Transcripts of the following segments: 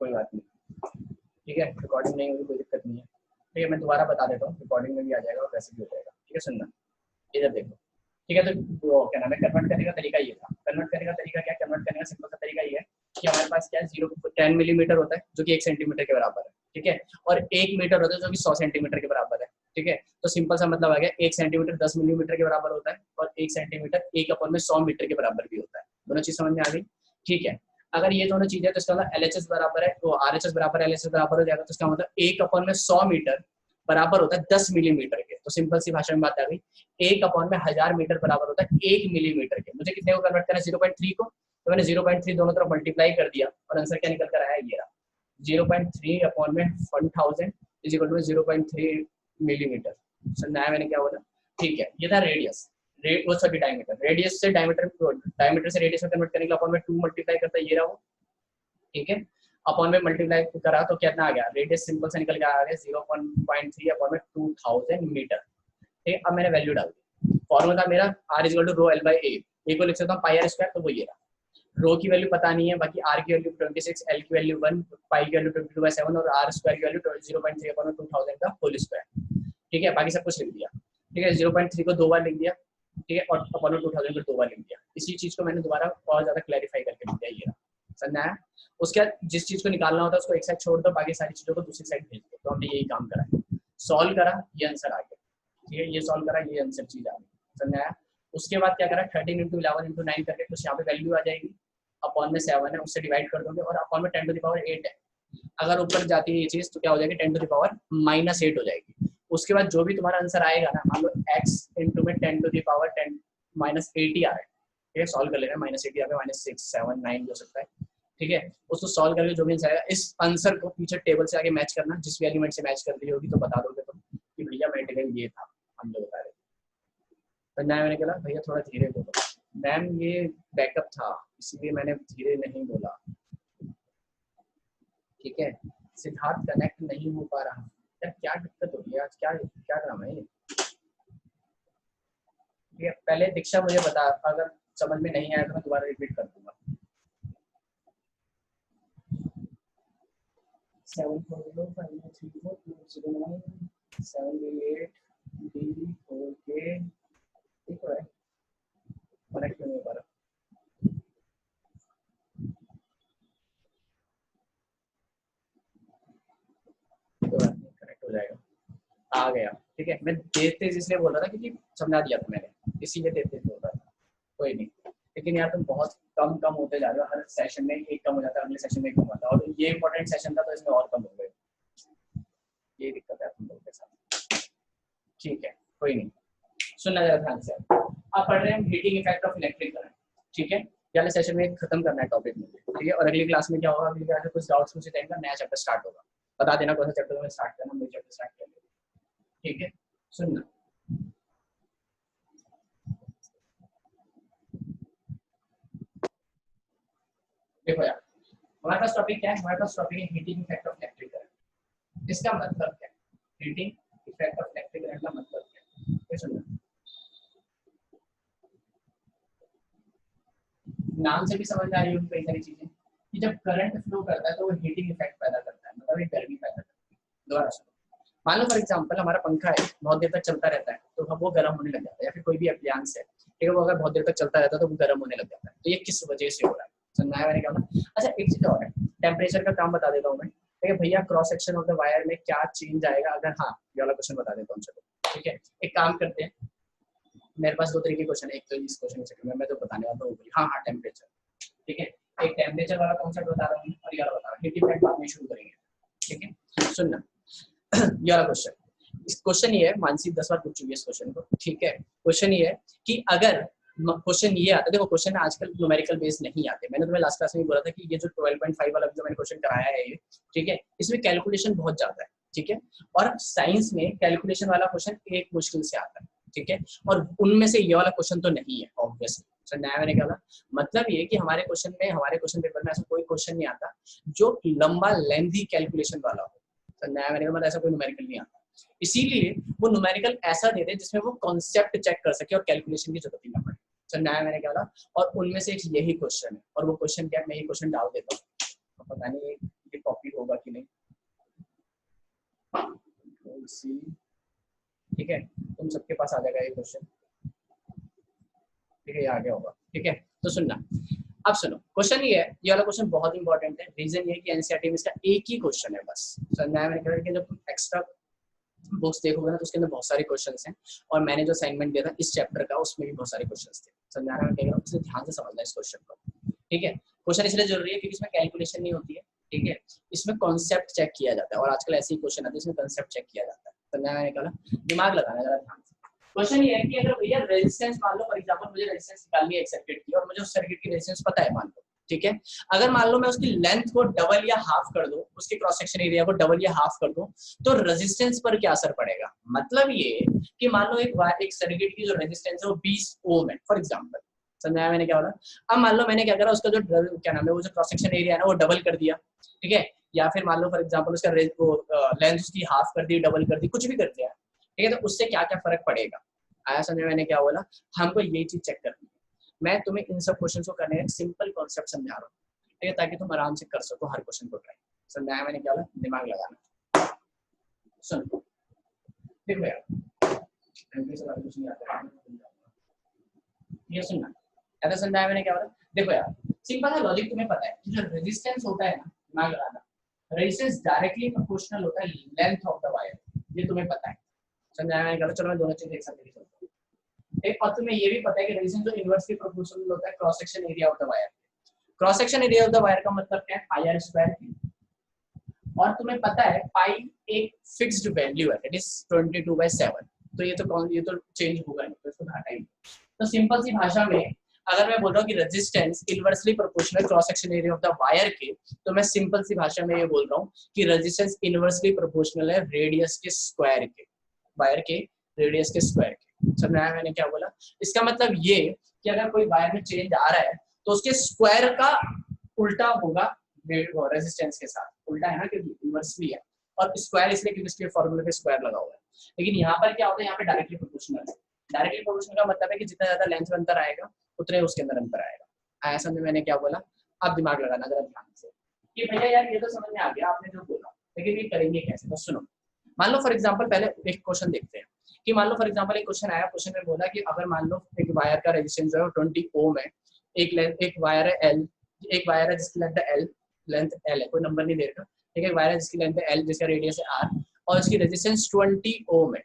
कोई बात नहीं, ठीक है। रिकॉर्डिंग नहीं होगी कोई दिक्कत नहीं है, ठीक है। मैं दोबारा बता देता हूँ, रिकॉर्डिंग में भी आ जाएगा और वैसे भी हो जाएगा, ठीक है। सुनना, इधर देखो, ठीक है। तो वो क्या नाम है, कन्वर्ट करने का तरीका ये था। कन्वर्ट करने का तरीका क्या, कन्वर्ट करने का सिंपल सा तरीका ये है कि हमारे पास क्या है, 10 मिलीमीटर होता है जो कि 1 सेंटीमीटर के बराबर है, ठीक है। और 1 मीटर होता है जो कि 100 सेंटीमीटर के बराबर है, ठीक है। तो सिंपल सा मतलब आ गया, 1 सेंटीमीटर 10 मिलीमीटर के बराबर होता है और 1 सेंटीमीटर 1/100 मीटर के बराबर भी होता है। दोनों चीज समझ में आ गई, ठीक है। अगर ये दोनों चीजें तो इसका मतलब LHS बराबर है, तो RHS बराबर LHS बराबर हो जाएगा। तो इसका मतलब 1/100 मीटर बराबर होता है 10 मिलीमीटर के। तो सिंपल सी भाषा में बात आ गई, 1/1000 मीटर बराबर होता है 1 मिलीमीटर के। मुझे कितने को कन्वर्ट करना है, 0.3 को, तो मैंने 0.3 दोनों तरफ मल्टीप्लाई कर दिया और आंसर क्या निकल कर आया, ये रहा 0.3/1000 इज इक्वल टू 0.3 मिलीमीटर। समझा मैंने क्या बोला, ठीक है। ये था रेडियस, वो सॉरी डायमीटर, रेडियस से डायमीटर, डायमीटर से रेडियस में कन्वर्ट करने के लिए अपॉन में 2 मल्टीप्लाई करता है, ये रहा वो, ठीक है। अपॉन में मल्टीप्लाई करा तो कितना आ गया, रेडियस सिंपल से निकल के आ गया 0.3 अपॉन में 2000 मीटर, ठीक है। अब मैंने वैल्यू डाल दी, फॉर्मूला मेरा r is equal to rho L by A, A को लिख सकता हूँ पाई आर स्क्वायर, तो वो ये रहा। रो की वैल्यू पता नहीं है, बाकी r की वैल्यू 26, l की वैल्यू 1, पाई की वैल्यू 22/7 और r स्क्वायर की वैल्यू 0.3 अपॉन 2000 का होल स्क्वायर, ठीक है। बाकी सब कुछ लिख दिया, ठीक है। 0.3 को 2 बार लिख दिया, ठीक है, और अपॉन 2000 को 2 बार लिख दिया। इसी चीज को मैंने दोबारा और ज्यादा क्लैरिफाई करके लिख दिया, ये रहा। समझा है। उसके बाद जिस चीज को निकालना होता है उसको एक साइड छोड़ दो, बाकी सारी चीजों को दूसरी साइड भेज दो। तो हमने यही काम करा है, सॉल्व करा, ये आंसर आ गया, ठीक है। ये सॉल्व करा, ये आंसर चीज आ गई। समझा है। उसके बाद क्या करा, 13 × 11 × 9 करके कुछ यहाँ पे वैल्यू आ जाएगी, अपॉन में 7 है उससे डिवाइड कर दोगे, और अपॉन में 10⁻8 है। अगर ऊपर जाती है ये चीज तो क्या हो जाएगी, 10⁻−8 हो जाएगी। उसके बाद जो भी तुम्हारा आंसर आएगा ना, मान लो x इंटू में 10⁻10⁻8 ही आ रहा है, ठीक है। सॉल्व कर लेना, -80 आ गया, -6, 7, 9 हो सकता है, ठीक है। उसको सॉल्व करके जो भी आंसर आएगा, इस आंसर को पीछे टेबल से आगे मैच करना, जिस भी एलिमेंट से मैच कर रही होगी तो बता दोगे तुम कि भैया मेटेरियल ये था, हम लोग बता रहे थे। तो मैंने कहा भैया थोड़ा धीरे बोलो मैम, ये बैकअप था इसलिए मैंने धीरे नहीं बोला, ठीक है। सिद्धार्थ कनेक्ट नहीं हो पा रहा, यार क्या दिक्कत हो रही है आज, क्या क्या ड्रामा है ये, ठीक है। पहले दीक्षा मुझे बता, अगर समझ में नहीं आया तो मैं दोबारा रिपीट कर दूंगा। 74053420978D4K, ठीक है। कनेक्ट क्यों नहीं हो पा रहा, कनेक्ट हो जाएगा, आ गया, ठीक है। मैं तेज तेज इसलिए बोल रहा था क्योंकि समझा दिया था मैंने, इसीलिए तेज तेज बोल रहा था, कोई नहीं। लेकिन यार तुम बहुत कम होते जा रहे हो, हर सेशन में एक कम हो जाता है, अगले सेशन में एक कम होता है, और ये इंपॉर्टेंट सेशन था तो इसमें और कम हो गए, ये दिक्कत है तुम लोगों के साथ, ठीक है। कोई नहीं, सुनना जरा ध्यान से। अब पढ़ रहे हैं heating effect of electric current, ठीक है। ये वाले सेशन में खत्म करना है टॉपिक मुझे, ठीक है। और अगली क्लास में क्या होगा, अगली क्लास में कुछ डाउट्स पूछे जाएंगे, नया चैप्टर स्टार्ट होगा, बता देना कौन सा चैप्टर में स्टार्ट करना, मुझे चैप्टर स्टार्ट कर लेना, ठीक है। सुनना, देखो यार, हमारे पास टॉपिक क्या है, हमारे पास टॉपिक है heating effect of electric current. इसका मतलब क्या है, heating effect of electric current का मतलब क्या है, ये सुनना। नाम से भी समझ आ रही होगी कई सारी चीजें, कि जब करंट फ्लो करता है तो वो हीटिंग इफेक्ट पैदा करता है, मतलब एक गर्मी पैदा करता है। दोबारा सुनो, मान लो फॉर एग्जांपल हमारा पंखा है, बहुत देर तक चलता रहता है तो वो गर्म होने लग जाता है, या फिर कोई भी अप्लायंस है, ठीक है, वो अगर बहुत देर तक चलता रहता है तो वो गर्म होने लग जाता है। तो ये किस वजह से हो रहा है, समझा है मैंने कहा। अच्छा एक चीज और है, टेम्परेचर का काम बता देता हूँ मैं, ठीक है भैया। Cross section of the wire में क्या चेंज आएगा, अगर हाँ ये वाला क्वेश्चन बता देता हूँ, चलो ठीक है। एक काम करते हैं, मेरे पास 2 तरीके के क्वेश्चन है, एक तो इस क्वेश्चन के मैं तो बताने वाला हूँ, हाँ हाँ टेम्परेचर, ठीक है। एक टेम्परेचर वाला कॉन्सेप्ट बता रहा हूँ और ये वाला बता रहा हूँ, हीट इफेक्ट बाद में शुरू करेंगे, ठीक है। सुनना ये वाला क्वेश्चन, इस क्वेश्चन ये है, मानसी 10 बार पूछ चुकी है इस क्वेश्चन को, ठीक है। क्वेश्चन ये है कि अगर क्वेश्चन ये आता है, देखो क्वेश्चन आजकल न्यूमेरिकल बेस नहीं आते, मैंने तुम्हें लास्ट क्लास में बोला था कि ये जो 12.5 वाला जो मैंने क्वेश्चन कराया है ये, ठीक है, इसमें कैलकुलेशन बहुत ज्यादा है, ठीक है। और साइंस में कैलकुलेशन वाला क्वेश्चन एक मुश्किल से आता है, ठीक है। और उनमें से ये वाला क्वेश्चन तो नहीं है ऑब्वियसली, सर नया मैंने कहा मतलब ये कि हमारे क्वेश्चन में, हमारे क्वेश्चन पेपर में ऐसा कोई क्वेश्चन नहीं आता जो लंबा लेंथी कैलकुलेशन वाला हो, सर नया मैंने कहा मतलब ऐसा कोई न्यूमेरिकल नहीं आता, इसीलिए वो न्यूमेरिकल ऐसा दे दे जिसमें वो कॉन्सेप्ट चेक कर सके और कैलकुलेशन की जरूरत ही ना पड़े, सर नया मैंने कहा। और उनमें से एक यही क्वेश्चन है, और वो क्वेश्चन क्या, मैं ये क्वेश्चन डाल देता हूँ, पता नहीं ये कॉपी होगा कि नहीं, ठीक है, तुम सबके पास आ जाएगा ये क्वेश्चन, ठीक है, ये आ गया होगा, ठीक है। तो सुनना, अब सुनो, क्वेश्चन ये है, ये वाला क्वेश्चन बहुत इंपॉर्टेंट है, रीजन ये है कि एनसीईआरटी में इसका एक ही क्वेश्चन है बस। समझा मैंने कहा कि जब तुम एक्स्ट्रा बुक्स देखोगे ना तो उसके अंदर बहुत सारे क्वेश्चंस हैं, और मैंने जो असाइनमेंट दिया था इस चैप्टर का उसमें भी बहुत सारे क्वेश्चंस थे। समझा मैं कह रहा हूँ, इसलिए ध्यान से समझना इस क्वेश्चन को, ठीक है। क्वेश्चन इसलिए जरूरी है क्योंकि इसमें कैलकुलेशन नहीं होती है, ठीक है, इसमें कॉन्सेप्ट चेक किया जाता है, और आजकल ऐसे ही क्वेश्चन आते हैं इसमें कॉन्सेप्ट चेक किया जाता है। समझा मैंने कहा, दिमाग लगाना जरा ध्यान से। क्वेश्चन ये है कि अगर भैया रेजिस्टेंस, मान लो फॉर एग्जांपल मुझे रेजिस्टेंस निकालनी है एक सर्किट की, और मुझे उस सर्किट की रेजिस्टेंस पता है मान लो, ठीक है। अगर मान लो मैं उसकी लेंथ को डबल या हाफ कर दूं, उसके क्रॉस सेक्शन एरिया को डबल या हाफ कर दूं, तो रेजिस्टेंस पर क्या असर पड़ेगा। मतलब ये कि मान लो एक सर्किट की जो रेजिस्टेंस है वो 20 ओम है फॉर एग्जांपल। समझाया मैंने क्या बोला। अब मान लो मैंने क्या करा, उसका जो क्या नाम है वो जो क्रॉस सेक्शन एरिया है ना वो डबल कर दिया, ठीक है, या फिर मान लो फॉर एग्जांपल उसका लेंथ उसकी हाफ कर दी, डबल कर दी, कुछ भी कर दिया, ठीक है, तो उससे क्या क्या फर्क पड़ेगा। आया समझ में मैंने क्या बोला। हमको ये चीज चेक करनी है। मैं तुम्हें इन सब क्वेश्चन को करने का सिंपल कॉन्सेप्ट समझा रहा हूँ, ठीक है, ताकि तुम आराम से कर सको हर क्वेश्चन को ट्राई। समझाया मैंने क्या बोला, दिमाग लगाना। सुन देखो यार, ये सुनना, ऐसा समझाया मैंने क्या बोला। देखो यार, सिंपल है लॉजिक, तुम्हें पता है कि जो रेजिस्टेंस होता है ना, दिमाग लगाना, रेजिस्टेंस डायरेक्टली प्रोपोर्शनल होता है लेंथ ऑफ द वायर, ये तुम्हें पता है। समझाया मैंने क्या। चलो मैं दोनों चीजें एक साथ लिख देता हूं। एक और तुम्हें ये भी पता है कि रेजिस्टेंस जो इनवर्सली प्रोपोर्शनल होता है cross section area of the wire. Cross section area of the wire का मतलब क्या है, पाई आर स्क्वायर, और तुम्हें पता है पाई एक फिक्स्ड वैल्यू है, इट इज 22/7। तो ये तो चेंज होगा नहीं, तो इसको हटा ही। तो सिंपल सी भाषा में अगर मैं बोल रहा हूँ कि resistance inversely proportional cross section area of the wire के, तो मैं सिंपल सी भाषा में ये बोल रहा हूँ कि रेजिस्टेंस इनवर्सली प्रोपोर्शनल है रेडियस के स्क्वायर के, वायर के रेडियस के स्क्वायर के। समझ में आया मैंने क्या बोला। इसका मतलब ये कि अगर कोई वायर में चेंज आ रहा है तो उसके स्क्वायर का उल्टा होगा रेजिस्टेंस के साथ, उल्टा है ना क्योंकि इनवर्सली है, और स्क्वायर इसलिए क्योंकि इसके फॉर्मूले पे स्क्वायर लगा हुआ है। लेकिन यहाँ पर क्या होता है, यहाँ पे डायरेक्टली प्रोपोर्शनल है। डायरेक्टली प्रोपोर्शनल का मतलब है कि जितना ज्यादा लेंथ में अंतर आएगा उतने उसके अंदर अंतर आएगा। आया समझ में मैंने क्या बोला। अब दिमाग लगाना जरा ध्यान से कि भैया यार ये तो समझ में आ गया आपने जो बोला, लेकिन ये करेंगे कैसे। तो सुनो, मान लो फॉर एग्जांपल पहले एक क्वेश्चन देखते हैं कि मान लो फॉर एग्जांपल एक क्वेश्चन आया, क्वेश्चन में बोला कि अगर मान लो एक वायर का रेजिस्टेंस जो है 20 ओम है, एक वायर है एल, एक वायर है जिसकी लेंथ एल है, कोई नंबर नहीं दे रखा, ठीक है, वायर है जिसकी लेंथ है एल, जिसका रेडियस है आर, और इसकी रेजिस्टेंस 20 ओम है,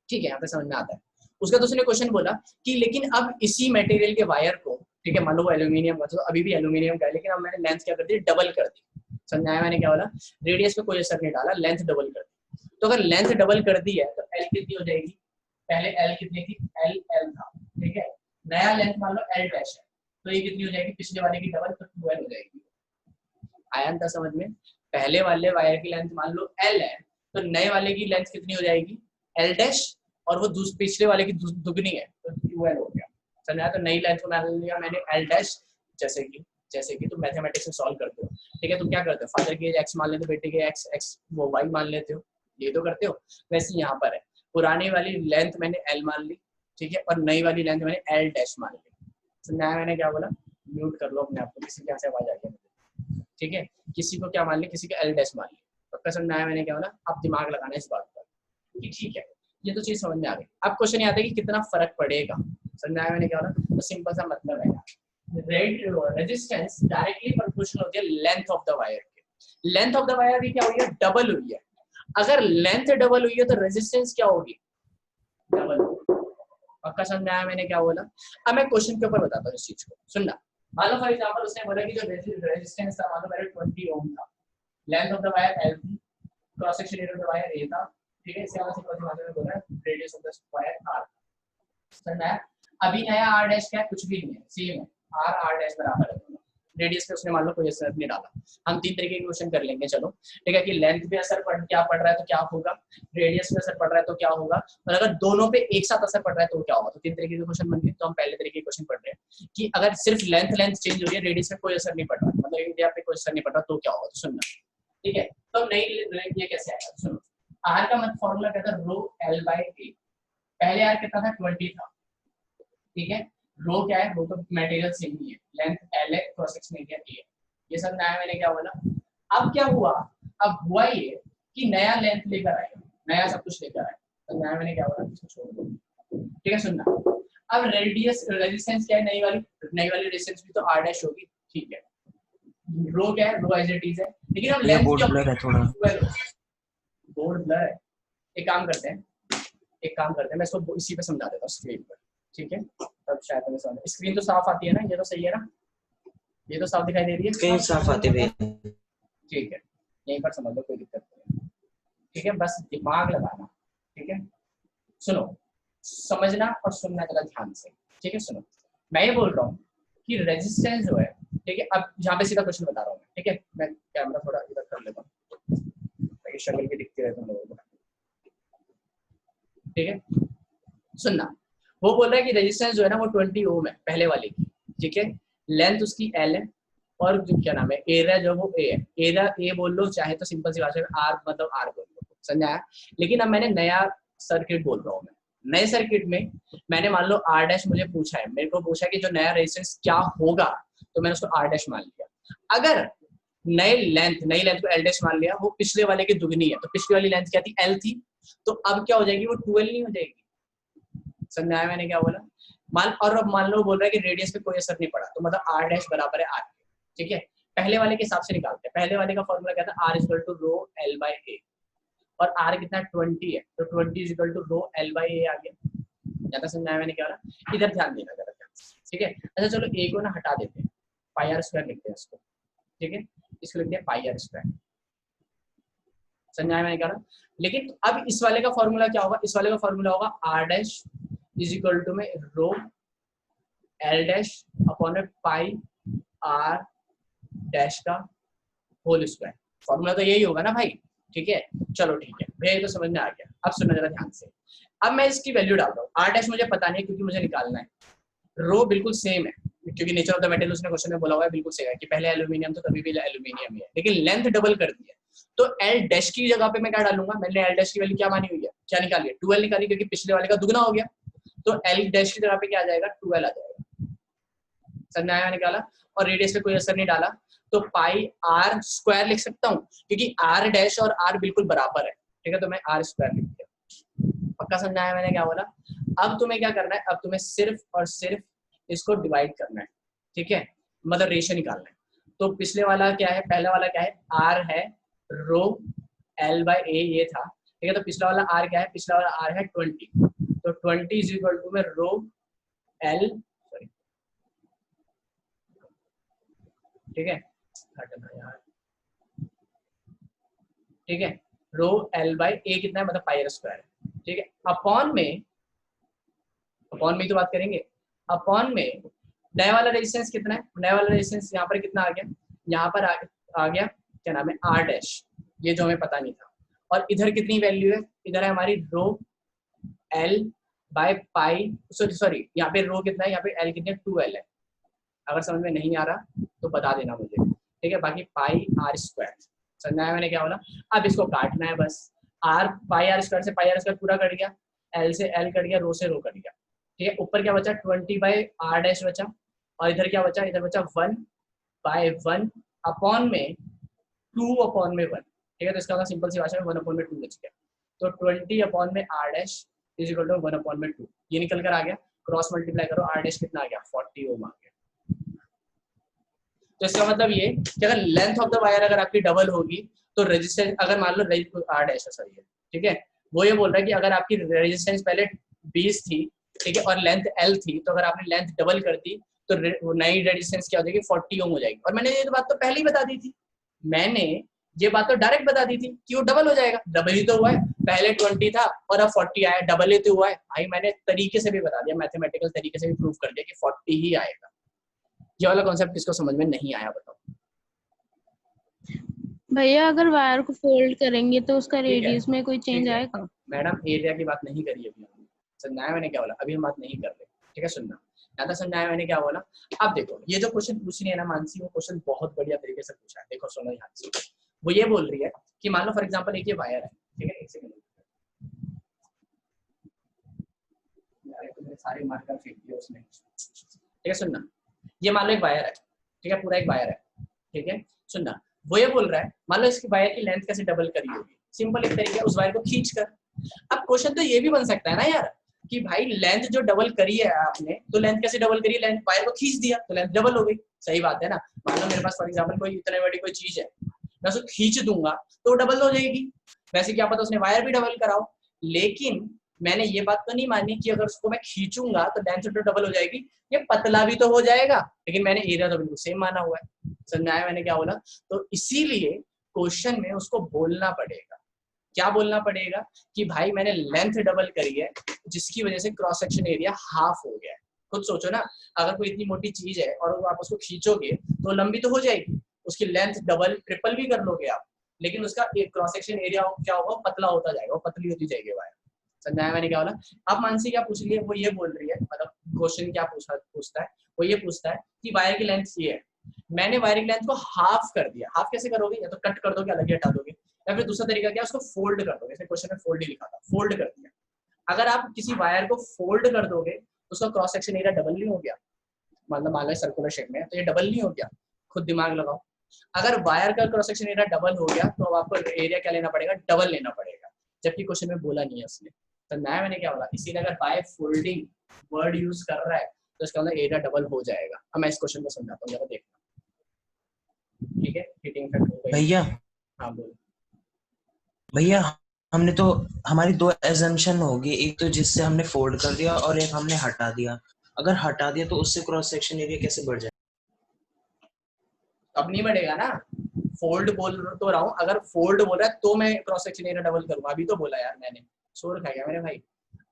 ठीक है, यहाँ पे समझ में आता है। उसका दूसरे क्वेश्चन बोला कि लेकिन अब इसी मटेरियल के वायर को, ठीक है, मान लो वो एल्यूमिनियम का, तो अभी भी एल्यूमिनियम का है, लेकिन अब मैंने लेंथ क्या कर दी, डबल कर दी। समझाया मैंने क्या बोला, रेडियस पे कोई असर नहीं डाला, लेंथ डबल कर दी। तो अगर लेंथ डबल कर दी है तो एल कितनी हो जाएगी, पहले एल कितनी थी, एल एल था, ठीक है, नया लेंथ मान लो एल डैश है, तो ये कितनी हो जाएगी, पिछले वाले की डबल, तो 2l हो जाएगी। आया था समझ में। पहले वाले वायर की लेंथ मान लो एल है, तो नए वाले की लेंथ कितनी हो जाएगी, एल डैश, और वो पिछले वाले की दुगनी है, तो 2l हो गया। समझा। तो नई लेंथ को मान लिया मैंने एल डैश, जैसे कि तुम मैथमेटिक्स में सॉल्व करते हो, ठीक है, तुम क्या करते हो, फादर की एज एक्स मान लेते हो, बेटे की एक्स वो वाई मान लेते हो, ये तो करते हो। वैसे यहाँ पर है, पुरानी वाली लेंथ मैंने एल मान ली, ठीक है, और नई वाली लेंथ मैंने एल डैश मान ली। समझाया मैंने क्या बोला। म्यूट कर लो अपने आप को, किसी के यहाँ से आवाज आ गई, ठीक है, किसी को क्या मान ली, किसी का एल डैश मान ली। पक्का समझ आया मैंने क्या बोला। अब दिमाग लगाना इस बात पर कि ठीक है, ये तो चीज समझ में आ गई। अब क्वेश्चन ये आता है कि कितना फर्क पड़ेगा। समझ आया मैंने क्या बोला। तो सिंपल सा मतलब है, रेजिस्टेंस डायरेक्टली प्रोपोर्शनल होती है लेंथ ऑफ द वायर के। लेंथ ऑफ द वायर भी क्या हुई है, डबल हुई है। अगर लेंथ डबल हुई है तो रेजिस्टेंस क्या होगी, डबल। पक्का समझ आया मैंने क्या बोला। अब मैं क्वेश्चन के ऊपर बताता हूँ इस चीज को, सुनना। मान लो फॉर एग्जांपल उसने बोला कि जो रेजिस्टेंस था मान लो मेरे 20 ओम था, length of the wire L थी, cross section area of the wire A था, ठीक है, इसके बाद सिंपल सी भाषा में बोल रहा है radius of the wire R. समझ आया। अभी नया आर डैश क्या है, कुछ भी नहीं है, सेम है, आर आर डैश बराबर है। रेडियस पे उसने मान लो कोई असर नहीं डाला। हम 3 तरीके के क्वेश्चन कर लेंगे, चलो ठीक है, कि लेंथ पे असर क्या पड़ रहा है तो क्या होगा, रेडियस पे असर पड़ रहा है तो क्या होगा, और अगर दोनों पे एक साथ असर पड़ रहा है तो क्या होगा। तो 3 तरीके के क्वेश्चन बन गए। तो हम पहले तरीके के क्वेश्चन पढ़ रहे हैं कि अगर सिर्फ लेंथ चेंज हो रही है, रेडियस पे कोई असर नहीं पड़ रहा, मतलब एरिया पे कोई असर नहीं पड़ रहा, तो क्या होगा। तो सुनना, ठीक है। तो नई ये कैसे आएगा, सुनो। आर का मतलब फॉर्मूला क्या था, रो एल बाय ए। पहले आर कितना था, 20 था, ठीक है। रो क्या है, रो तो मटेरियल सेम ही है, लेंथ एल है, क्रॉस सेक्शन एरिया ए है। ये सब नया मैंने क्या बोला। अब क्या हुआ, अब हुआ ये कि नया लेंथ लेकर आए, नया सब कुछ लेकर आए, तो नया मैंने क्या बोला, इसको छोड़ दो, ठीक है। सुनना, अब रेडियस रेजिस्टेंस क्या है, नई वाली रेजिस्टेंस भी तो r डैश होगी, ठीक है। रो क्या है, रो एज इट इज है, लेकिन अब लेंथ बोर्ड ब्लर है थोड़ा, बोर्ड ब्लर है। एक काम करते हैं, मैं इसको इसी पे समझा देता हूँ स्क्रीन पर, ठीक है, तब शायद तुम्हें समझ। स्क्रीन तो साफ आती है ना, ये तो सही है ना, ये तो साफ दिखाई दे रही है, स्क्रीन साफ आते हुए। ठीक है, यहीं पर समझ लो, कोई दिक्कत नहीं, ठीक है, बस दिमाग लगाना, ठीक है। सुनो, समझना और सुनना जरा ध्यान से, ठीक है। सुनो, मैं ये बोल रहा हूँ कि रेजिस्टेंस जो है, ठीक है, अब यहाँ पे सीधा क्वेश्चन बता रहा हूँ, ठीक है। मैं कैमरा थोड़ा इधर कर लेता हूँ ताकि शक्ल भी दिखती रहे तुम लोगों को, ठीक है। सुनना, वो बोल रहा है कि रेजिस्टेंस जो है ना वो 20 ओम है पहले वाले की, ठीक है। लेंथ उसकी एल है, और जो क्या नाम है, एरिया जो वो ए है, एरिया ए बोल लो, चाहे तो सिंपल सी भाषा में आर मतलब आर बोल लो, समझ आया। लेकिन अब मैंने नया सर्किट बोल रहा हूँ, मैं नए सर्किट में मैंने मान लो आर डैश मुझे पूछा है, मेरे को पूछा है कि जो नया रेजिस्टेंस क्या होगा, तो मैंने उसको आर डैश मान लिया। अगर नई लेंथ को एल डैश मान लिया, वो पिछले वाले की दुगनी है, तो पिछली वाली लेंथ क्या थी, एल थी, तो अब क्या हो जाएगी, वो 12 नहीं हो जाएगी। समझ आया मैंने क्या बोला। और अब मान लो बोल रहा है कि रेडियस पे कोई असर नहीं पड़ा, तो मतलब आर डैश बराबर है आर के, ठीक है। पहले वाले के हिसाब से निकालते हैं, पहले वाले का फॉर्मूला क्या था, R is equal to rho L by A, और आर कितना 20 है, तो 20 is equal to rho L by A आ गया। ज्यादा समझ आया मैंने क्या बोला, इधर ध्यान देना जरा, ठीक है। अच्छा चलो ए को ना हटा देते हैं, पाई आर स्क्वायर लिखते हैं इसको, ठीक है, इसको लिखते हैं पाई आर स्क्वायर। समझ आया मैंने क्या बोला। लेकिन अब इस वाले का फॉर्मूला क्या होगा, इस वाले का फॉर्मूला होगा R dash is equal to में रो एल डैश अपॉन में पाई आर डैश का होल स्क्वायर। फॉर्मूला तो यही होगा ना भाई, ठीक है। चलो ठीक है भैया, ये तो समझ में आ गया। अब सुनना जरा ध्यान से, अब मैं इसकी वैल्यू डाल रहा हूँ। आर डैश मुझे पता नहीं है क्योंकि मुझे निकालना है, रो बिल्कुल सेम है क्योंकि नेचर ऑफ द मेटल उसने क्वेश्चन में बोला हुआ है, बिल्कुल सेम है कि पहले एल्यूमिनियम तो कभी भी एल्यूमिनियम ही है, लेकिन लेंथ डबल कर दी है, तो एल डैश की जगह पे मैं क्या डालूंगा, मैंने एल डैश की वैल्यू क्या मानी हुई है, क्या निकाली है, 12 निकाली, क्योंकि पिछले वाले का दुगना हो गया, तो एल डैश की जगह पे क्या आ जाएगा, 12 आ जाएगा। समझ आया निकाला, और रेडियस पे कोई असर नहीं डाला, तो पाई आर स्क्वायर लिख सकता हूँ क्योंकि आर डैश और आर बिल्कुल बराबर है, ठीक है, तो मैं आर स्क्वायर लिख दिया। पक्का समझा है मैंने क्या बोला। अब तुम्हें क्या करना है, अब तुम्हें सिर्फ और सिर्फ इसको डिवाइड करना है, ठीक है, मतलब रेशियो निकालना है। तो पिछले वाला क्या है, पहला वाला क्या है, आर है रो एल बाई ए ये था, ठीक है, तो पिछला वाला आर क्या है, पिछला वाला आर है 20, तो 20 इज इक्वल टू में रो एल, सॉरी ठीक है, हटना यार, ठीक है, रो एल बाई ए कितना है, मतलब पाई आर स्क्वायर, ठीक है, अपॉन में तो बात करेंगे, अपॉन में नया वाला रेजिस्टेंस कितना है, नया वाला रेजिस्टेंस यहाँ पर कितना आ गया, यहाँ पर आ गया क्या नाम है, आर डैश, ये जो हमें पता नहीं था, और इधर कितनी वैल्यू है, इधर है हमारी rho L by pi, sorry यहाँ पे रो कितना है, यहाँ पे एल कितने 2l है, अगर समझ में नहीं आ रहा तो बता देना मुझे, ठीक है, बाकी पाई आर स्क्वायर। समझना है मैंने क्या बोला। अब इसको काटना है बस, आर पाई आर स्क्वायर से पाई आर स्क्वायर पूरा कट गया, एल से एल कट गया, रो से रो कट गया, ठीक है, ऊपर क्या बचा 20 बाई आर डैश बचा, और इधर क्या बचा, इधर बचा 1 बाय 1 अपॉन में 2 अपॉन में 1, ठीक है, तो इसका सिंपल सी भाषा में 1 अपॉन में 2 बच गया, तो 20 अपॉन में R dash is equal to 1 upon में 2, ये निकल कर आ गया, क्रॉस मल्टीप्लाई करो, आर डैश कितना आ गया 40 ओम आ गया। तो इसका मतलब ये कि अगर लेंथ ऑफ द वायर अगर आपकी डबल होगी तो रेजिस्टेंस, अगर मान लो आर डैश सॉरी है, ठीक है, वो ये बोल रहा है कि अगर आपकी रेजिस्टेंस पहले 20 थी, ठीक है, और लेंथ एल थी, तो अगर आपने लेंथ डबल कर दी तो नई रेजिस्टेंस क्या हो जाएगी 40 ओम हो जाएगी। और मैंने ये बात तो पहले ही बता दी थी, मैंने ये बात तो डायरेक्ट बता दी थी कि वो डबल हो जाएगा, डबल ही तो हुआ है, पहले 20 था और अब 40 आया, डबल ही तो हुआ है भाई, मैंने तरीके से भी बता दिया, मैथमेटिकल तरीके से भी प्रूव कर दिया कि 40 ही आएगा। ये वाला कॉन्सेप्ट किसको समझ में नहीं आया बताओ। भैया अगर वायर को फोल्ड करेंगे तो उसका ठीक है, रेडियस में कोई चेंज आएगा? मैडम एरिया की बात नहीं करी अभी हमने, समझना है मैंने क्या बोला, अभी हम बात नहीं कर रहे, ठीक है, सुनना ज्यादा समझना है मैंने क्या बोला। अब देखो ये जो क्वेश्चन पूछ रही है ना मानसी, वो क्वेश्चन बहुत बढ़िया तरीके से पूछा है, देखो सुनो ध्यान से। वो ये बोल रही है कि मान लो फॉर एग्जांपल एक ये वायर है, ठीक है, एक सेकंड, सारे मार्कर फेंक दिए उसने, ठीक है, सुनना, ये मान लो एक वायर है, ठीक है, पूरा एक वायर है, ठीक है, सुनना, वो ये बोल रहा है मान लो इसकी वायर की लेंथ कैसे डबल करी होगी, सिंपल एक तरीका है उस वायर को खींच कर। अब क्वेश्चन तो ये भी बन सकता है ना यार कि भाई लेंथ जो डबल करी है आपने, तो लेंथ कैसे डबल करी है, लेंथ वायर को खींच दिया तो लेंथ डबल हो गई। सही बात है ना। मान लो मेरे पास फॉर एग्जांपल कोई इतने बड़ी कोई चीज है, मैं उसको खींच दूंगा तो डबल हो जाएगी। वैसे क्या पता उसने वायर भी डबल कराओ, लेकिन मैंने ये बात तो नहीं मानी कि अगर उसको मैं खींचूंगा तो लेंथ तो डबल हो जाएगी, ये पतला भी तो हो जाएगा, लेकिन मैंने एरिया तो बिल्कुल सेम माना हुआ है। समझाया मैंने क्या बोला। तो इसीलिए क्वेश्चन में उसको बोलना पड़ेगा, क्या बोलना पड़ेगा कि भाई मैंने लेंथ डबल करी है जिसकी वजह से क्रॉस सेक्शन एरिया हाफ हो गया है। खुद सोचो ना, अगर कोई इतनी मोटी चीज है और आप उसको खींचोगे तो लंबी तो हो जाएगी, उसकी लेंथ डबल ट्रिपल भी कर लोगे आप, लेकिन उसका एक क्रॉस सेक्शन एरिया क्या होगा, पतला होता जाएगा, वो पतली होती जाएगी वायर। समझाया मैंने क्या बोला। अब मानसी क्या पूछ रही है, वो ये बोल रही है, मतलब क्वेश्चन क्या पूछता है, वो ये पूछता है कि वायर की लेंथ ये है, मैंने वायर की लेंथ को हाफ कर दिया। हाफ कैसे करोगे, या तो कट कर दोगे, अलग ही हटा दोगे, या फिर दूसरा तरीका क्या है, उसको फोल्ड कर दोगे। जैसे क्वेश्चन में फोल्ड ही लिखा था, फोल्ड कर दिया। अगर आप किसी वायर को फोल्ड कर दोगे तो उसका क्रॉस सेक्शन एरिया डबल नहीं हो गया, मतलब मान लो सर्कुलर शेप में है तो ये डबल नहीं हो गया, खुद दिमाग लगाओ। अगर वायर का क्रॉस सेक्शन एरिया डबल हो गया तो अब आपको एरिया क्या लेना पड़ेगा, डबल लेना पड़ेगा, जबकि क्वेश्चन में बोला नहीं है उसने। तो मैंने क्या बोला, इसीलिए अगर बाय फोल्डिंग वर्ड यूज कर रहा है तो इसका मतलब एरिया डबल हो जाएगा। अब मैं इस क्वेश्चन को समझाता हूँ, जरा देखना। ठीक है, हीटिंग इफेक्ट हो गई। भैया हाँ बोलो। भैया हमने तो हमारी दो एजम्पशन होगी, एक तो जिससे हमने फोल्ड कर दिया और एक हमने हटा दिया। अगर हटा दिया तो उससे क्रॉस सेक्शन एरिया कैसे बढ़ जाए? अब नहीं बढ़ेगा ना, फोल्ड बोल तो रहा हूँ, अगर फोल्ड बोल रहा है तो मैं क्रॉस सेक्शन एरिया डबल करूंगा। अभी तो बोला यार मैंने, शोर खा गया मेरे भाई।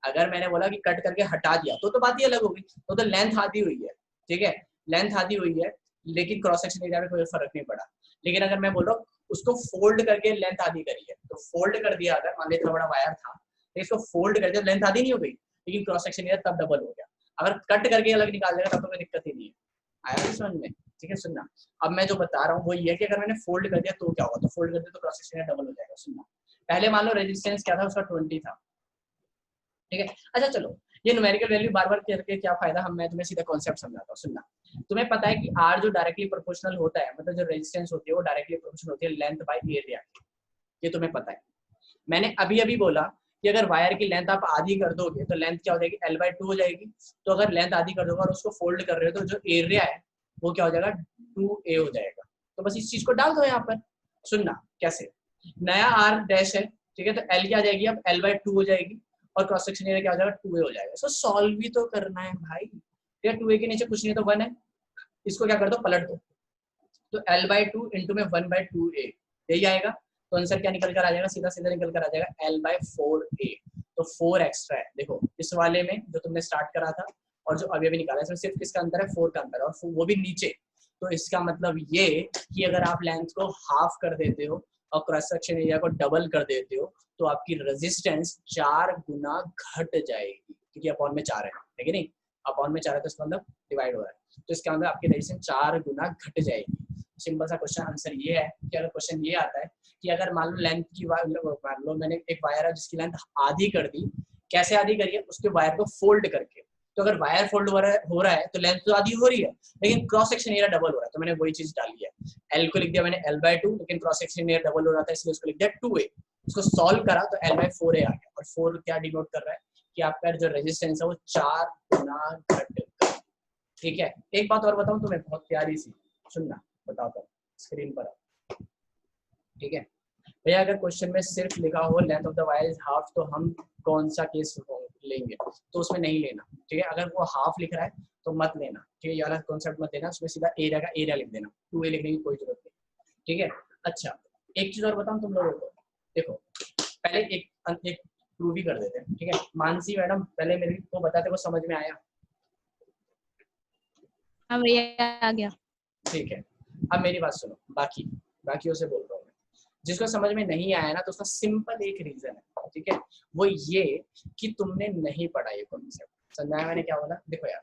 अगर मैंने बोला कि कट करके हटा दिया तो बात ही अलग होगी, तो लेंथ आधी हुई है, ठीक है, लेंथ आधी हुई है, लेकिन क्रॉस सेक्शन एरिया में कोई फर्क नहीं पड़ा। लेकिन अगर मैं बोल रहा हूँ उसको फोल्ड करके लेंथ आधी करी है, तो फोल्ड कर दिया, अगर मान लीजिए इतना बड़ा वायर था तो इसको फोल्ड कर दिया, लेंथ आधी नहीं हो गई, लेकिन क्रॉस सेक्शन एरिया तब डबल हो गया। अगर कट करके अलग निकाल देगा तब तो कोई दिक्कत ही नहीं है। आया समझ में? ठीक है, सुनना। अब मैं जो बता रहा हूँ वो ये है कि अगर मैंने फोल्ड कर दिया तो क्या होगा, तो फोल्ड कर दिया तो क्रॉस सेक्शन एरिया डबल हो जाएगा। सुनना, पहले मान लो रेजिस्टेंस क्या था, उसका 20 था, ठीक है। अच्छा चलो, ये न्यूमेरिकल वैल्यू बार बार करके क्या फायदा, हम मैं तुम्हें सीधा कॉन्सेप्ट समझाता हूँ। सुनना, तुम्हें पता है कि आर जो डायरेक्टली प्रोपोर्शनल होता है, मतलब जो रेजिस्टेंस होती है वो डायरेक्टली प्रोपोर्शनल होती है लेंथ बाय एरिया, ये तुम्हें पता है। मैंने अभी अभी बोला कि अगर वायर की लेंथ आप आधी कर दोगे तो लेंथ क्या हो जाएगी, L/2 हो जाएगी। तो अगर लेंथ आधी कर दोगे और उसको फोल्ड कर रहे हो तो जो एरिया है वो क्या हो जाएगा, 2a हो जाएगा। तो बस इस चीज को डाल दो यहाँ पर। सुनना कैसे, नया r डैश है, ठीक है, तो L क्या आ जाएगी, अब L/2 हो जाएगी, और क्रॉस सेक्शन एरिया क्या हो जाएगा, 2a हो जाएगा। सो सॉल्व भी तो करना है भाई, ठीक है, 2a के नीचे कुछ नहीं तो 1 है, इसको क्या कर दो, पलट दो, तो L/2 इंटू में 1/2a यही आएगा। तो आंसर क्या निकल कर आ जाएगा, सीधा सीधा निकल कर आ जाएगा L/4a। तो 4 एक्स्ट्रा है, देखो इस वाले में जो तुमने स्टार्ट करा था और जो अभी अभी निकाला, इसमें सिर्फ किसका अंतर है, 4 का अंतर है, और वो भी नीचे। तो इसका मतलब ये कि अगर आप लेंथ को हाफ कर देते हो और क्रॉस सेक्शन एरिया को डबल कर देते हो तो आपकी रेजिस्टेंस 4 गुना घट जाएगी, क्योंकि अपॉन में 4 है कि नहीं, अपॉन में 4 है तो इसका मतलब डिवाइड हो रहा है, तो इसका मतलब आपकी रेजिस्टेंस 4 गुना घट जाएगी। सिंपल सा क्वेश्चन आंसर ये है कि अगर क्वेश्चन ये आता है कि अगर मान लो लेंथ की मान लो मैंने एक वायर है जिसकी लेंथ आधी कर दी, कैसे आधी करी है, उसके वायर को फोल्ड करके। तो अगर वायर फोल्ड हो रहा है तो लेंथ तो आधी हो रही है, लेकिन क्रॉस सेक्शन एरिया डबल हो रहा है, तो मैंने वही चीज डाली है, एल को लिख दिया मैंने L/2, लेकिन क्रॉस सेक्शन एरिया डबल हो रहा था इसलिए उसको लिख दिया 2a। उसको सॉल्व करा तो L/4a आ गया, और 4 क्या डिनोट कर रहा है कि आपका जो रेजिस्टेंस है वो 4 गुना घट गया। ठीक है, एक बात और बताऊं तुम्हें, बहुत प्यारी सी, सुनना, बताता हूँ स्क्रीन पर, ठीक है भैया। अगर क्वेश्चन में सिर्फ लिखा हो length of the wire is half, तो हम कौन सा केस लेंगे, तो उसमें नहीं लेना, ठीक है। अगर वो हाफ लिख रहा है तो मत लेना, ठीक है, ये वाला कॉन्सेप्ट मत लेना, उसमें सीधा एरिया का एरिया लिख देना, 2a लिखने की कोई जरूरत नहीं, ठीक है। अच्छा, एक चीज और बताऊं तुम लोगों को, देखो पहले एक प्रूव ही कर देते हैं, ठीक है। मानसी मैडम पहले मेरे को बताते, वो समझ में आया? हाँ भैया आ गया। ठीक है, अब मेरी बात सुनो, बाकियों से बोल रहा हूँ मैं, जिसको समझ में नहीं आया ना तो उसका सिंपल एक रीजन है, ठीक है, वो ये कि तुमने नहीं पढ़ा ये कॉन्सेप्ट। समझाया मैंने क्या बोला, देखो यार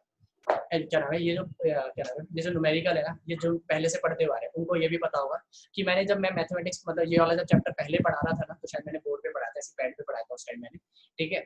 क्या नाम है, ये जो क्या नाम है, ये जो न्यूमेरिकल है ना, ये जो पहले से पढ़ते हुए आ रहे हैं उनको ये भी पता होगा कि मैंने जब मैं मैथमेटिक्स मतलब ये वाला जब चैप्टर पहले पढ़ा रहा था ना, तो शायद मैंने बोर्ड पे पढ़ाया था, ऐसे पैड पे पढ़ाया था उस टाइम मैंने, ठीक है।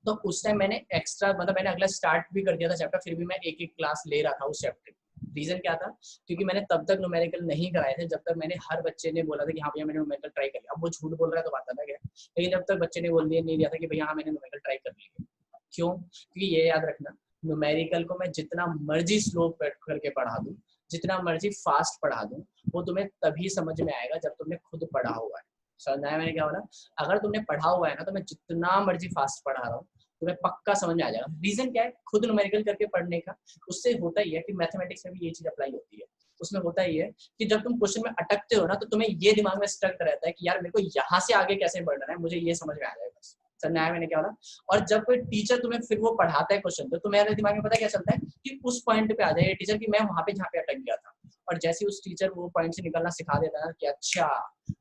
तो उस टाइम मैंने एक्स्ट्रा मतलब मैंने अगला स्टार्ट भी कर दिया था चैप्टर, फिर भी मैं एक एक क्लास ले रहा था उस चैप्टर, रीजन क्या था, क्योंकि मैंने तब तक न्यूमेरिकल नहीं कराए थे जब तक मैंने हर बच्चे ने बोला था कि हाँ भैया मैंने न्यूमेरिकल ट्राई कर लिया। अब वो झूठ बोल रहा है तो बात अलग है, लेकिन जब तक बच्चे ने बोल दिया नहीं दिया था कि भैया हाँ मैंने न्यूमेरिकल ट्राई कर लिया। क्यों? क्योंकि ये याद रखना, न्यूमेरिकल को मैं जितना मर्जी स्लो करके पढ़ा दूं, जितना मर्जी फास्ट पढ़ा दूं, वो तुम्हें तभी समझ में आएगा जब तुमने खुद पढ़ा हुआ है। समझ आया मैंने क्या बोला? अगर तुमने पढ़ा हुआ है ना, तो मैं जितना मर्जी फास्ट पढ़ा रहा हूँ तुम्हें पक्का समझ में आ जाएगा। रीजन क्या है खुद न्यूमेरिकल करके पढ़ने का? उससे होता ही है कि मैथमेटिक्स में भी ये चीज अप्लाई होती है। उसमें होता ही है कि जब तुम क्वेश्चन में अटकते हो ना, तो तुम्हें ये दिमाग में स्टक रहता है कि यार मेरे को यहाँ से आगे कैसे बढ़ना है, मुझे ये समझ में आ जाएगा बस। समझ आया मैंने क्या बोला? और जब कोई टीचर तुम्हें फिर वो पढ़ाता है क्वेश्चन, तो तुम्हारे दिमाग में पता क्या चलता है कि उस पॉइंट पे आ जाए टीचर कि मैं वहां पे जहाँ पे अटक गया था। और जैसे उस टीचर वो पॉइंट से निकलना सिखा देता है कि अच्छा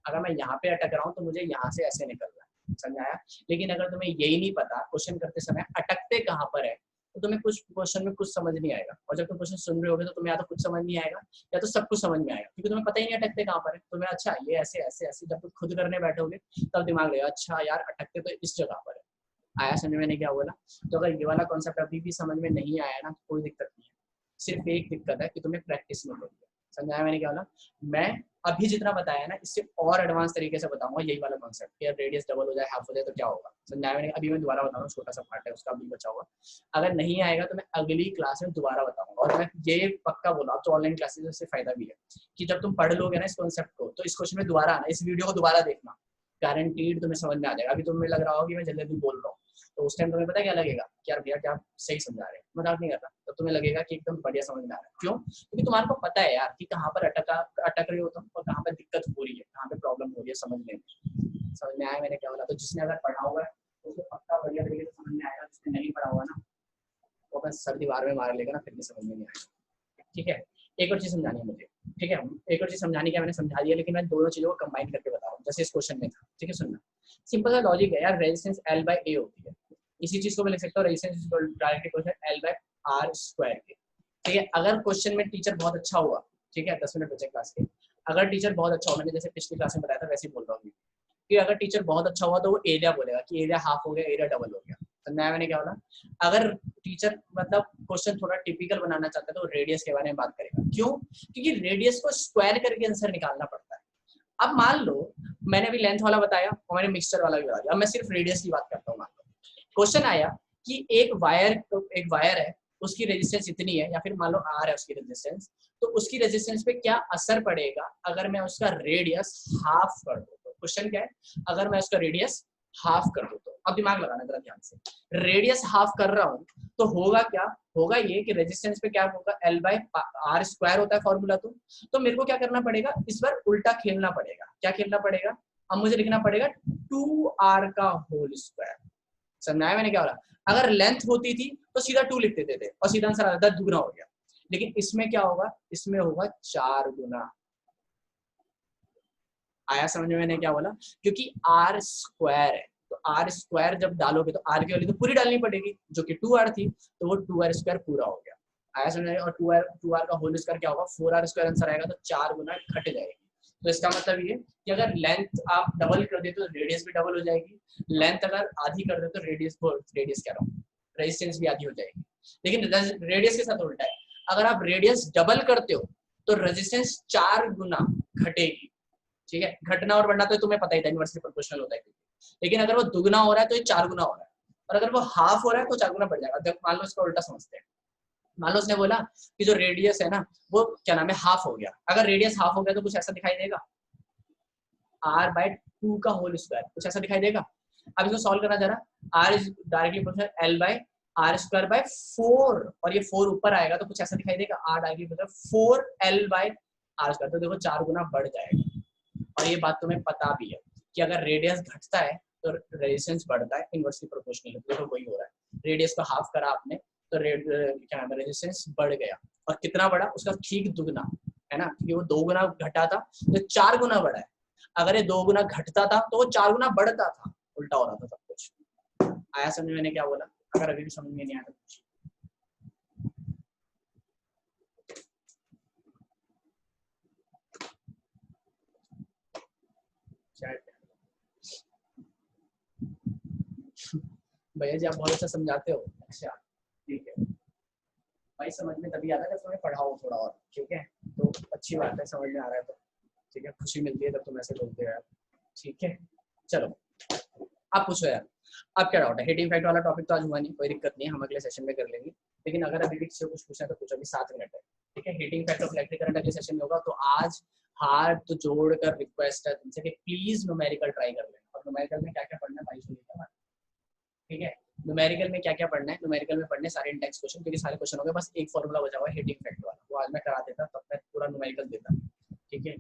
अगर मैं यहाँ पे अटक रहा हूँ तो मुझे यहाँ से ऐसे निकलना है। समझ आया? लेकिन अगर तुम्हें यही नहीं पता क्वेश्चन करते समय अटकते कहाँ पर है, तो तुम्हें कुछ क्वेश्चन में कुछ समझ नहीं आएगा। और जब तुम क्वेश्चन सुन रहे होगे तो तुम्हें या तो कुछ समझ नहीं आएगा या तो सब कुछ समझ में आएगा, क्योंकि तुम्हें पता ही नहीं अटकते कहाँ पर है। तुम्हें अच्छा ये ऐसे ऐसे ऐसे, जब तुम खुद करने बैठोगे तब दिमाग लगेगा अच्छा यार अटकते तो इस जगह पर है। आया समझ में? मैंने क्या बोला? तो अगर ये वाला कॉन्सेप्ट अभी भी समझ में नहीं आया ना, तो कोई दिक्कत नहीं है, सिर्फ एक दिक्कत है कि तुम्हें प्रैक्टिस नहीं करोगे। समझाया मैंने क्या बोला? मैं अभी जितना बताया ना, इससे और एडवांस तरीके से बताऊंगा यही वाला कॉन्सेप्ट कि रेडियस डबल हो जाए, हाफ हो जाए तो क्या होगा। समझाया मैंने? अभी मैं दोबारा बताऊंगा, छोटा सा पार्ट है उसका अभी बचा हुआ। अगर नहीं आएगा तो मैं अगली क्लास में दोबारा बताऊंगा। और मैं ये पक्का बोला, अब तो ऑनलाइन क्लासेस से फायदा भी है कि जब तुम पढ़ लोगे ना इस कॉन्सेप्ट को, तो इस क्वेश्चन में दोबारा आना, इस वीडियो को दोबारा देखना, गारंटीड तुम्हें समझ में आ जाएगा। अभी तुम्हें लग रहा होगा कि मैं जल्दी जल्दी बोल रहा हूँ, तो उस टाइम तुम्हें पता क्या लगेगा कि यार भैया क्या सही समझा रहे हैं, मजाक नहीं करता। तो तुम्हें लगेगा कि एकदम बढ़िया समझ में आ रहा है। क्यों? क्योंकि तुम्हारे को पता है यार कि कहाँ पर अटक रहे हो तुम, और कहाँ पर दिक्कत हो रही है, कहाँ पे प्रॉब्लम हो रही है समझने में। समझ में आया मैंने क्या बोला? तो जिसने अगर पढ़ा हुआ है तो उसको पक्का बढ़िया तरीके से समझ में आएगा। जिसने नहीं पढ़ा हुआ ना, वो अपना सर दीवार में मार लेगा ना, फिर भी समझ में नहीं आएगा। ठीक है? एक और चीज समझानी है मुझे। ठीक है? एक और चीज समझानी है, मैंने समझा दिया, लेकिन मैं दोनों चीजों को कंबाइन करके बता रहा हूँ जैसे इस क्वेश्चन में था। ठीक है? सुनना, सिंपल सा लॉजिक है यार, रेजिस्टेंस L बाय A होती है। इसी चीज को मैं लिख सकता हूँ resistance directly question L by R square के। ठीक है? अगर क्वेश्चन में टीचर बहुत अच्छा हुआ, ठीक है, 10 मिनट बचे क्लास के, अगर टीचर बहुत अच्छा हुआ, मैंने जैसे पिछली क्लास में बताया था वैसे ही बोल रहा हूँ कि अगर टीचर बहुत अच्छा हुआ तो वो एरिया बोलेगा कि एरिया हाफ हो गया, एरिया डबल हो गया। तो नया मैंने क्या बोला? अगर टीचर मतलब क्वेश्चन थोड़ा टिपिकल बनाना चाहता है तो रेडियस के बारे में बात करेगा। क्यों? क्योंकि रेडियस को स्क्वायर करके आंसर निकालना पड़ता है। अब मान लो मैंने अभी लेंथ वाला बताया और मैंने मिक्सचर वाला भी बता दिया, अब मैं सिर्फ रेडियस की बात करता हूँ। मान लो क्वेश्चन आया कि एक वायर है, उसकी रेजिस्टेंस इतनी है, या फिर मान लो R है उसकी रेजिस्टेंस, तो उसकी रेजिस्टेंस पे क्या असर पड़ेगा अगर मैं उसका रेडियस हाफ कर दूं। तो क्वेश्चन क्या है, अगर मैं उसका रेडियस हाफ कर दूं तो, अब दिमाग लगाना जरा ध्यान से, रेडियस हाफ कर रहा हूं तो होगा क्या, होगा ये कि रेजिस्टेंस पे क्या होगा, L बाय R स्क्वायर होता है फॉर्मूला। तो मेरे को क्या करना पड़ेगा, इस बार उल्टा खेलना पड़ेगा। क्या खेलना पड़ेगा? अब मुझे लिखना पड़ेगा 2R का होल स्क्वायर। समझ आया मैंने क्या बोला? अगर लेंथ होती थी तो सीधा 2 लिख देते थे और सीधा आंसर आ जाता, दुगना हो गया। लेकिन इसमें क्या होगा, इसमें होगा 4 गुना। आया समझ में मैंने क्या बोला? क्योंकि R स्क्वायर है, तो R स्क्वायर जब डालोगे तो R की वैल्यू तो पूरी डालनी पड़ेगी, जो कि 2R थी, तो वो 2R स्क्वायर पूरा हो गया। आया समझ में? और 2R का होल स्क्वायर क्या होगा, 4R स्क्वायर आंसर आएगा, तो 4 गुना घट जाएगी। तो इसका मतलब ये कि अगर लेंथ आप डबल कर देते तो रेडियस भी डबल हो जाएगी, लेंथ अगर आधी कर देते तो रेडियस कह रहा हूँ, रेजिस्टेंस भी आधी हो जाएगी। लेकिन रेडियस के साथ उल्टा है, अगर आप रेडियस डबल करते हो तो रेजिस्टेंस 4 गुना घटेगी। ठीक है? घटना और बढ़ना तो तुम्हें पता ही था, इनवर्सली प्रोपोर्शनल होता है। लेकिन अगर वो दुगना हो रहा है तो ये 4 गुना हो रहा है, और अगर वो हाफ हो रहा है तो 4 गुना बढ़ जाएगा। मान लो इसका उल्टा समझते हैं, मान लो उसने बोला कि जो रेडियस है ना वो क्या नाम है, हाफ हो गया। अगर रेडियस हाफ हो गया तो कुछ ऐसा दिखाई देगा, R/2 का होल स्क्वायर, कुछ ऐसा दिखाई देगा। अब इसको सॉल्व करना जरा, R is directly proportional L by R square by 4, और ये 4 ऊपर आएगा तो कुछ ऐसा दिखाई देगा, R directly proportional 4L by R square, तो देखो 4 गुना बढ़ जाएगा। और ये बात तुम्हें पता भी है कि अगर रेडियस घटता है तो रेजिस्टेंस बढ़ता है, इनवर्सली प्रोपोर्शनल। तो वही हो रहा है, रेडियस को हाफ करा आपने तो क्या है, रेजिस्टेंस बढ़ गया। और कितना बढ़ा, उसका ठीक दुगना, है ना, क्योंकि वो 2 गुना घटा था तो 4 गुना बढ़ा है। अगर ये 2 गुना घटता था तो वो 4 गुना बढ़ता था, उल्टा हो रहा था सब कुछ। आया समझ में मैंने क्या बोला? अगर अभी भी समझ में नहीं आया तो भैया जी आप बहुत अच्छा समझाते हो। अच्छा ठीक है, भाई समझ में तभी आता है जब तुम्हें पढ़ाओ थोड़ा और, ठीक है, तो अच्छी बात है, समझ में आ रहा है तो ठीक है, खुशी मिलती है तब तुम ऐसे बोलते हो यार, ठीक है। चलो आप पूछो यार, अब क्या डाउट है? हिटिंग फैक्ट वाला टॉपिक तो आज हुआ नहीं, कोई दिक्कत नहीं है, हम अगले सेशन में कर लेंगे, लेकिन अगर अभी भी किसी को कुछ पूछना है तो पूछो, अभी 7 मिनट है, ठीक है। Heating effect of electric current अगले सेशन में होगा, तो आज हाथ जोड़कर रिक्वेस्ट है तुमसे कि प्लीज न्यूमेरिकल ट्राई कर लेना, और न्यूमेरिकल में क्या क्या पढ़ना है भाई सुनिएगा, ठीक है। न्यूमेरिकल में क्या क्या पढ़ना है, न्यूमेरिकल में पढ़ने सारे इंडेक्स क्वेश्चन, क्योंकि सारे क्वेश्चन हो गए, बस एक फॉर्मूला बचा हुआ है हिटिंग फैक्ट वाला, वो आज मैं करा देता, तब मैं पूरा न्यूमेरिकल देता, ठीक है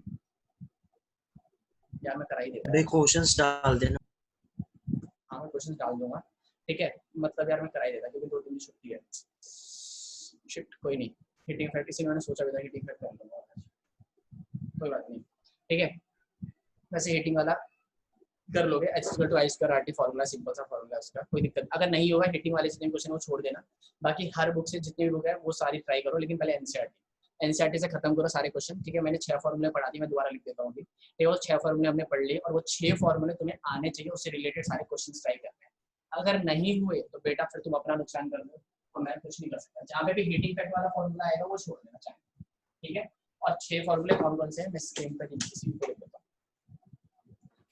यार, मैं करा ही देता। क्वेश्चंस डाल देना। हाँ मैं क्वेश्चन डाल दूंगा, ठीक है, मतलब यार मैं करा ही देता, क्योंकि 2 दिन की छुट्टी है, शिट कोई नहीं, हिटिंग फैक्ट इसी मैंने सोचा भी था, हिटिंग फैक्ट कर लूंगा, कोई बात नहीं, ठीक है। वैसे हिटिंग वाला कर लोगे, h/i² फॉर्मूला, सिंपल सा फॉर्मूला उसका, कोई दिक्कत अगर नहीं होगा हिटिंग वाले जितने क्वेश्चन वो छोड़ देना, बाकी हर बुक से जितनी भी बुक है वो सारी ट्राई करो, लेकिन पहले एनसीईआरटी से खत्म करो सारे क्वेश्चन, ठीक है। मैंने 6 फॉर्मूले पढ़ा दी, मैं दोबारा लिख देता हूँ अभी, ये वो 6 फॉर्मूले हमने पढ़ लिए, और वो 6 फॉर्मूले तुम्हें आने चाहिए, उससे रिलेटेड सारे क्वेश्चन ट्राई करने हैं, अगर नहीं हुए तो बेटा फिर तुम अपना नुकसान कर लो, तो मैं कुछ नहीं कर सकता, जहाँ पे भी हिटिंग फैक्ट वाला फॉर्मूला आएगा वो छोड़ देना चाहिए, ठीक है। और 6 फॉर्मूले कौन कौन से हैं मैं स्क्रीन पर किसी को लिख देता हूँ,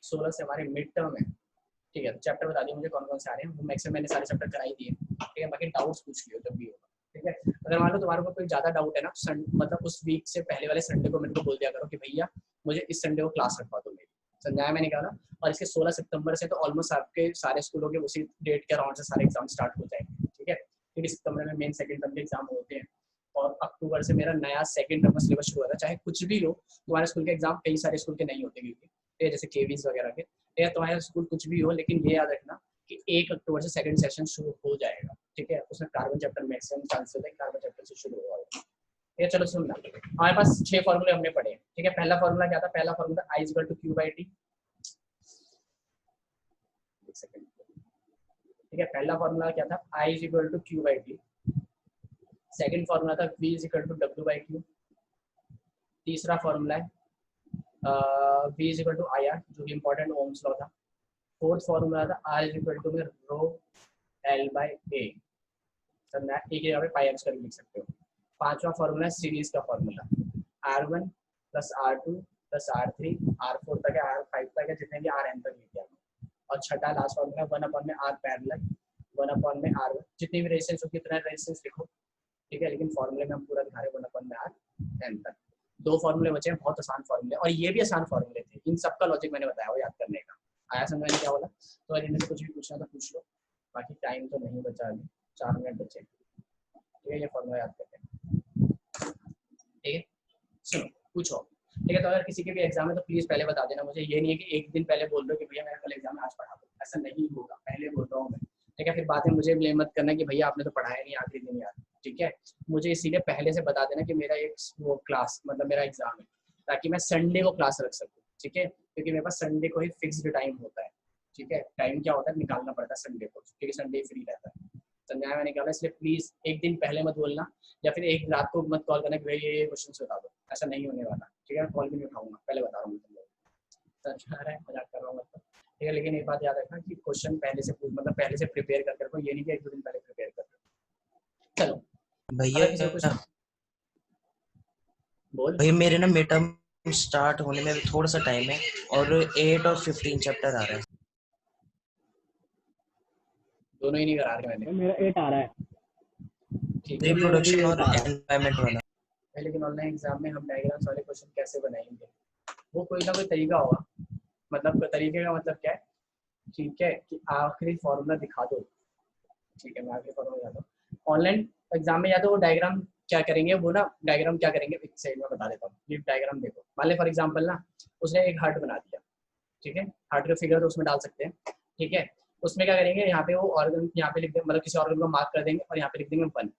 16 से हमारे मिड टर्म है, ठीक है। चैप्टर बता दिए मुझे कौन कौन से आ रहे हैं, मैक्सिमम मैंने सारे चैप्टर कराई दिए, ठीक है, बाकी डाउट्स पूछ लियो जब भी होगा, ठीक है। अगर मान लो तुम्हारे को कोई ज्यादा डाउट है ना, मतलब उस वीक से पहले वाले संडे को मेरे को बोल दिया करो कि भैया मुझे इस संडे को क्लास रखवा दो मेरी, समझाया मैंने कहा ना। और इसके 16 सितंबर से तो ऑलमोस्ट आपके सारे स्कूलों के उसी डेट के अराउंड से सारे एग्जाम स्टार्ट हो जाएंगे, ठीक है, क्योंकि सितंबर में मेन सेकंड टर्म के एग्जाम होते हैं, और अक्टूबर से मेरा नया सेकंड टर्म का सिलेबस शुरू होता है, चाहे कुछ भी हो तुम्हारे स्कूल के एग्जाम कई सारे स्कूल के नहीं होते, क्योंकि जैसे केवीज वगैरह के, या तुम्हारे स्कूल कुछ भी हो, लेकिन ये याद रखना कि 1 अक्टूबर से सेकंड सेशन शुरू हो जाएगा, ठीक है। उसमें कार्बन चैप्टर मैक्सिमम चांसेस है कार्बन चैप्टर से शुरू होगा, ये चलो सुनना, हमारे पास 6 फॉर्मूले हमने पढ़े, ठीक है। पहला फॉर्मूला क्या था? पहला फॉर्मूला I = Q/T, ठीक है, पहला फॉर्मूला क्या था? I = Q/T। सेकंड फॉर्मूला था V = W/Q। तीसरा फॉर्मूला है V = IR, जो कि इंपॉर्टेंट ओम्स लॉ था। फोर्थ फॉर्मूला था R = ρL/A, सर मैं एक जगह पे पाई करके लिख सकते हो। पांचवा फॉर्मूला सीरीज का formula, R1 + R2 + R3 R4 तक है, R5 तक है, जितने भी Rn तक लिख दिया। और छठा last formula 1/R parallel 1/R1, जितनी भी रेजिस्टेंस होगी उतना रेजिस्टेंस लिखो, ठीक है, लेकिन फॉर्मूले में हम पूरा दिखा रहे 1/R तक। 2 फॉर्मूले बचे हैं, बहुत आसान फॉर्मूले, और ये भी आसान फॉर्मूले थे, इन सबका लॉजिक मैंने बताया वो याद करने का। आया समझ में क्या बोला? तो अगर इनमें से कुछ भी पूछना तो पूछ लो, बाकी टाइम तो नहीं बचा, अभी 4 मिनट बचे, ठीक है। ये फॉर्मूला याद करते हैं, ठीक है, सुनो पूछो, ठीक है। तो अगर किसी के भी एग्जाम है तो प्लीज पहले बता देना मुझे, ये नहीं है कि एक दिन पहले बोल दो कि भैया मेरा कल एग्जाम है आज पढ़ा दो, ऐसा नहीं होगा, पहले बोल रहा हूँ मैं, ठीक है। फिर बाद में मुझे ब्लेम मत करना कि भैया आपने तो पढ़ाया नहीं आखिरी दिन यार, ठीक है। मुझे इसीलिए पहले से बता देना कि मेरा एक वो क्लास मतलब मेरा एग्जाम है, ताकि मैं संडे को क्लास रख सकूँ, ठीक है, क्योंकि मेरे पास संडे को ही फिक्स्ड टाइम होता है, ठीक है। टाइम क्या होता है निकालना पड़ता है संडे को, क्योंकि संडे फ्री रहता है, समझाया मैंने निकाला। इसलिए प्लीज एक दिन पहले मत बोलना, या फिर एक रात को मत कॉल करना कि भाई ये क्वेश्चन बता दो, ऐसा नहीं होने वाला, ठीक है। कॉल भी नहीं उठाऊंगा, पहले बता रहा हूँ तुम लोग, समझ आ रहा है, मजाक कर रहा हूँ मतलब, ठीक है। लेकिन एक बात याद रखना कि क्वेश्चन पहले से मतलब पहले से प्रिपेयर करके रखो, ये नहीं कि 1-2 दिन पहले प्रिपेयर कर रखो। चलो भैया बोल भैया मेरे ना मिड टर्म स्टार्ट होने में थोड़ा सा टाइम है, और 8 और 15 चैप्टर आ रहा है, दोनों ही नहीं करा रहे मैंने, मेरा 8 आ रहा है, ठीक है। रिप्रोडक्शन और एनवायरनमेंट वाला। लेकिन ऑनलाइन एग्जाम में हम डायग्राम्स वाले क्वेश्चन कैसे बनाएंगे? वो कोई ना कोई तरीका होगा, मतलब तरीके का मतलब क्या है, ठीक है, कि आखिरी फॉर्मूला दिखा दो, ठीक है, मैं आखिरी फॉर्मूला दिखा दो। ऑनलाइन एग्जाम में या तो वो डायग्राम क्या करेंगे, वो ना डायग्राम क्या करेंगे एक साइड में बता देता हूँ, ये डायग्राम देखो, मान ले फॉर एग्जाम्पल ना उसने एक हार्ट बना दिया, ठीक है, हार्ट का फिगर तो उसमें डाल सकते हैं, ठीक है। उसमें क्या करेंगे, यहाँ पे वो ऑर्गन यहाँ पे लिख देंगे, मतलब किसी ऑर्गन को मार्क कर देंगे और यहाँ पे लिख देंगे 1,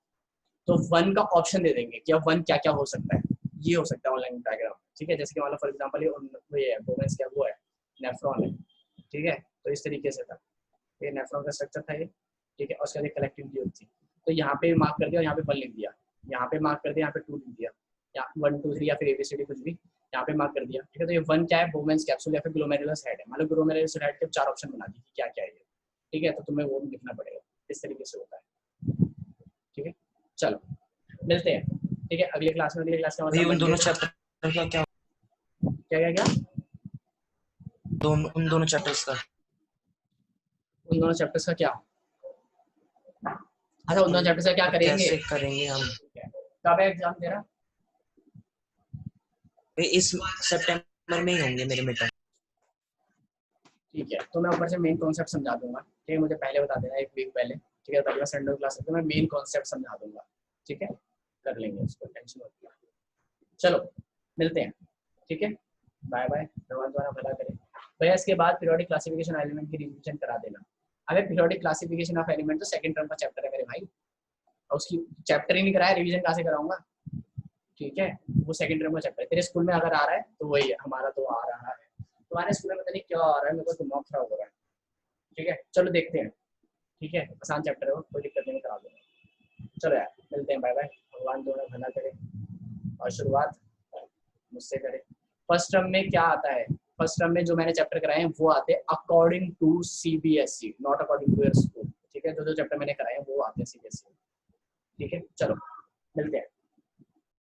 तो 1 का ऑप्शन दे देंगे कि अब 1 क्या क्या हो सकता है, ये हो सकता है ऑनलाइन डायग्राम, ठीक है। जैसे कि मान लो फॉर एग्जाम्पल ये है बोमेंस क्या वो है नेफ्रॉन है, ठीक है, तो इस तरीके से था, ये नेफ्रॉन का स्ट्रक्चर था ये, ठीक है, और उसके बाद कलेक्टिव ट्यूब थी, तो यहाँ पे मार्क कर दिया और यहाँ पे 1 लिख दिया, यहाँ पे मार्क कर दिया, यहाँ पे 2 लिख दिया, यहाँ 1 2 3 या फिर ABCD कुछ भी यहाँ पे मार्क कर दिया, ठीक है। तो ये 1 क्या है, बोमेंस कैप्सूल या फिर ग्लोमेरुलस हेड है, मान लो ग्लोमेरुलस हेड के 4 ऑप्शन बना दी कि क्या क्या है ये, ठीक है, तो तुम्हें वो लिखना पड़ेगा, इस तरीके से होता है, ठीक है। चलो मिलते हैं, ठीक है, अगले क्लास में। अगले क्लास का भाई मतलब उन दोनों Monday- चैप्टर का क्या क्या क्या क्या उन दोनों चैप्टर्स का उन दोनों चैप्टर्स का क्या? अच्छा, उन दोनों चैप्टर्स का क्या अब करेंगे? कैसे करेंगे हम? ठीक है, कब है एग्जाम तेरा? भाई इस सितंबर में ही होंगे मेरे मिड टर्म। ठीक है, तो मैं ऊपर से मेन कॉन्सेप्ट समझा दूंगा, ठीक है, मुझे पहले बता देना, एक वीक पहले, ठीक है, तभी मैं संडे क्लास में मैं मेन कॉन्सेप्ट समझा दूंगा, ठीक है, कर लेंगे उसको, टेंशन मत लो। चलो मिलते हैं, ठीक है, बाय बाय, भगवान तुम्हारा भला करे। भैया इसके बाद पीरियोडिक क्लासिफिकेशन एलिमेंट की रिवीजन करा देना। अगर पीरियोडिक क्लासिफिकेशन ऑफ एलिमेंट तो सेकंड टर्म का चैप्टर है मेरे भाई, और उसकी चैप्टर ही नहीं कराया, रिवीजन कहाँ से कराऊंगा? ठीक है, वो सेकंड टर्म का चैप्टर है। तेरे स्कूल में अगर आ रहा है तो वही है, हमारा तो आ रहा है, तुम्हारे स्कूल में पता नहीं क्या आ रहा है, मेरे को दिमाग खराब हो रहा है। ठीक है, चलो देखते हैं, ठीक है, आसान चैप्टर है वो, कोई दिक्कत नहीं, करा दूंगा। चलो यार, मिलते हैं, बाय बाय, भगवान तुम्हारा भला करे और शुरुआत मुझसे करे। फर्स्ट टर्म में क्या आता है? फर्स्ट टर्म में जो मैंने चैप्टर कराए हैं वो आते हैं according to CBSE, not according to your school, ठीक है, जो जो चैप्टर मैंने कराए हैं वो आते हैं सीबीएसई, ठीक है, चलो मिलते हैं।